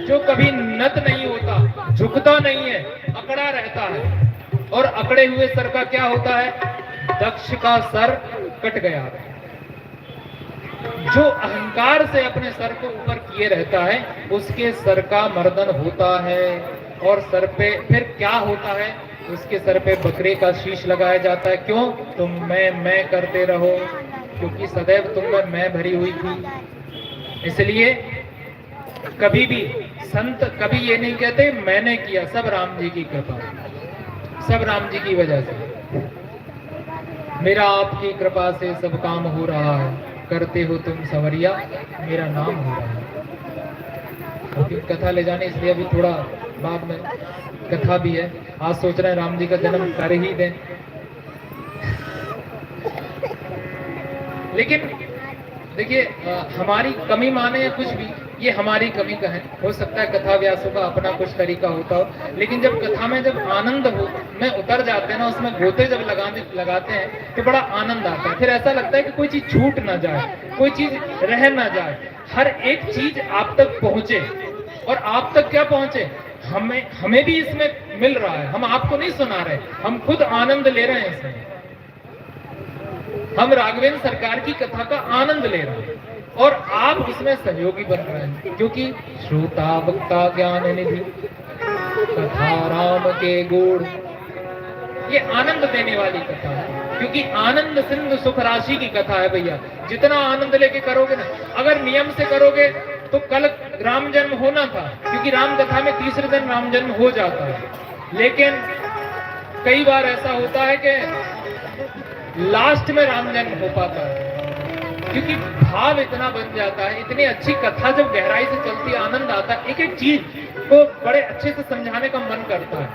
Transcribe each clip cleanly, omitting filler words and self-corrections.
जो कभी नत नहीं होता, झुकता नहीं है, अकड़ा रहता है। और अकड़े हुए सर का क्या होता है? दक्ष का सर कट गया। जो अहंकार से अपने सर को ऊपर किए रहता है उसके सर का मर्दन होता है। और सर पे फिर क्या होता है? उसके सर पे बकरे का शीश लगाया जाता है। क्यों? तुम मैं करते रहो, क्योंकि सदैव तुम में मैं भरी हुई थी। इसलिए कभी भी संत कभी ये नहीं कहते मैंने किया, सब राम जी की कृपा, सब राम जी की वजह से। मेरा आपकी कृपा से सब काम हो रहा है, करते हो तुम सवरिया, मेरा नाम हो रहा है। अभी कथा ले जाने इसलिए अभी थोड़ा बाद में कथा भी है। आज सोच रहे हैं राम जी का जन्म कर ही दें, लेकिन देखिए हमारी कमी माने या कुछ भी, ये हमारी कमी का है। हो सकता है कथा व्यासों का अपना कुछ तरीका होता हो, लेकिन जब कथा में जब आनंद हो में उतर जाते हैं ना, उसमें गोते जब लगाते हैं तो बड़ा आनंद आता है। फिर ऐसा लगता है कि कोई चीज छूट ना जाए, कोई चीज रह ना जाए, हर एक चीज आप तक पहुंचे। और आप तक क्या पहुंचे? हमें भी इसमें मिल रहा है। हम आपको नहीं सुना रहे, हम खुद आनंद ले रहे हैं इसमें। हम राघवेंद्र सरकार की कथा का आनंद ले रहे हैं और आप उसमें सहयोगी बन रहे हैं, क्योंकि श्रोता वक्ता ज्ञान निधि कथा राम के गुण, ये आनंद देने वाली कथा है। क्योंकि आनंद सिंधु सुख राशि की कथा है भैया। जितना आनंद लेके करोगे ना, अगर नियम से करोगे तो कल राम जन्म होना था, क्योंकि राम कथा में तीसरे दिन राम जन्म हो जाता है। लेकिन कई बार ऐसा होता है कि लास्ट में राम जन्म हो पाता है, क्योंकि भाव इतना बन जाता है। इतनी अच्छी कथा जब गहराई से चलती है, आनंद आता है, एक एक चीज को बड़े अच्छे से समझाने का मन करता है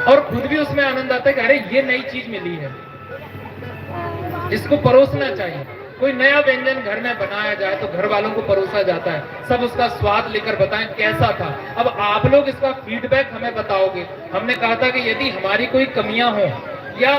और खुद भी उसमें आनंद आता है कि अरे ये नई चीज मिली है, इसको परोसना चाहिए। कोई नया व्यंजन घर में बनाया जाए तो घर वालों को परोसा जाता है, सब उसका स्वाद लेकर बताएं कैसा था। अब आप लोग इसका फीडबैक हमें बताओगे। हमने कहा था कि यदि हमारी कोई कमियां हो या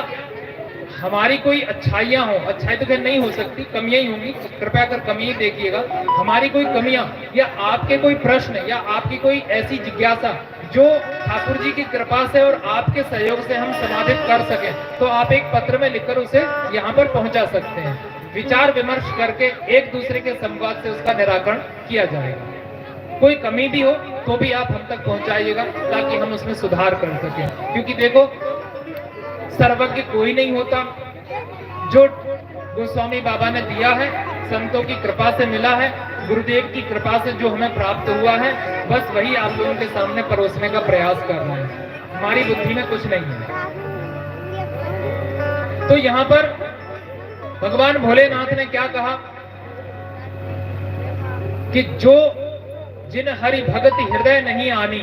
हमारी कोई अच्छाइयां हो, अच्छाई तो खैर नहीं हो सकती, कमियां ही होंगी, कृपया कर कमी ही देखिएगा। हमारी कोई कमियां या आपके कोई प्रश्न या आपकी कोई ऐसी जिज्ञासा जो ठाकुर जी की कृपा से और आपके सहयोग से हम समाधित कर सकें, तो आप एक पत्र में लिखकर उसे यहाँ पर पहुंचा सकते हैं। विचार विमर्श करके एक दूसरे के संवाद से उसका निराकरण किया जाएगा। कोई कमी भी हो तो भी आप हम तक पहुंचाइएगा ताकि हम उसमें सुधार कर सकें। क्योंकि देखो, सर्वज्ञ कोई नहीं होता। जो गोस्वामी बाबा ने दिया है, संतों की कृपा से मिला है, गुरुदेव की कृपा से जो हमें प्राप्त हुआ है, बस वही आप लोगों के सामने परोसने का प्रयास कर रहे हैं। हमारी बुद्धि में कुछ नहीं है। तो यहाँ पर भगवान भोलेनाथ ने क्या कहा कि जो जिन हरि भगति हृदय नहीं आनी,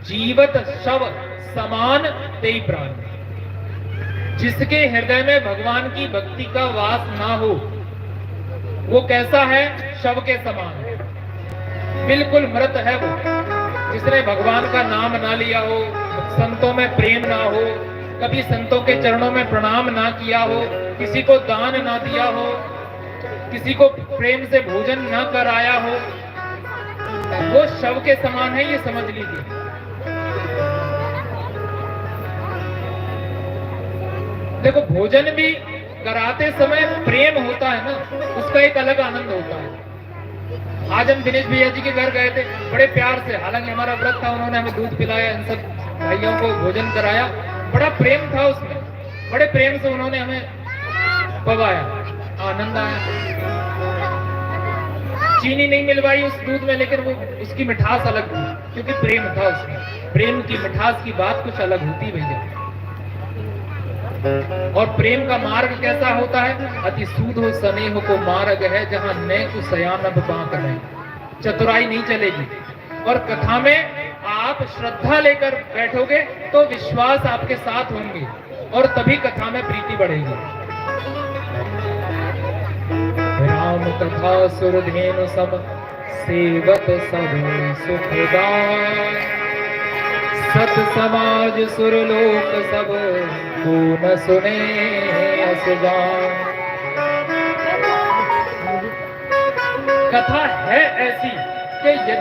जीवत शव समान तेई प्राण। जिसके हृदय में भगवान की भक्ति का वास ना हो वो कैसा है? शव के समान है, बिल्कुल मृत है वो। जिसने भगवान का नाम ना लिया हो, संतों में प्रेम ना हो, कभी संतों के चरणों में प्रणाम ना किया हो, किसी को दान ना दिया हो, किसी को प्रेम से भोजन ना कराया हो, वो शव के समान है, ये समझ लीजिए। देखो, भोजन भी कराते समय प्रेम होता है ना, उसका एक अलग आनंद होता है। आज हम दिनेश भैया जी के घर गए थे, बड़े प्यार से, हालांकि हमारा व्रत था, उन्होंने हमें दूध पिलाया, इन सब भाइयों को भोजन कराया, बड़ा प्रेम था उसमें, बड़े प्रेम से उन्होंने हमें पवाया, आनंद आया। चीनी नहीं मिलवाई उस दूध में, लेकिन वो उसकी मिठास अलग थी, क्योंकि प्रेम था उसमें। प्रेम की मिठास की बात कुछ अलग होती भैया। और प्रेम का मार्ग कैसा होता है? अति सूदो स्नेह को मार्ग है, जहां नय को सयानब बांक है। चतुराई नहीं चलेगी। और कथा में आप श्रद्धा लेकर बैठोगे तो विश्वास आपके साथ होंगे और तभी कथा में प्रीति बढ़ेगी। राम कथा सुरधेनु सम सेवत सब सुखदाय। सत समाज सुरलोक सब को न सुने अस जान। कथा है ऐसी कि यदि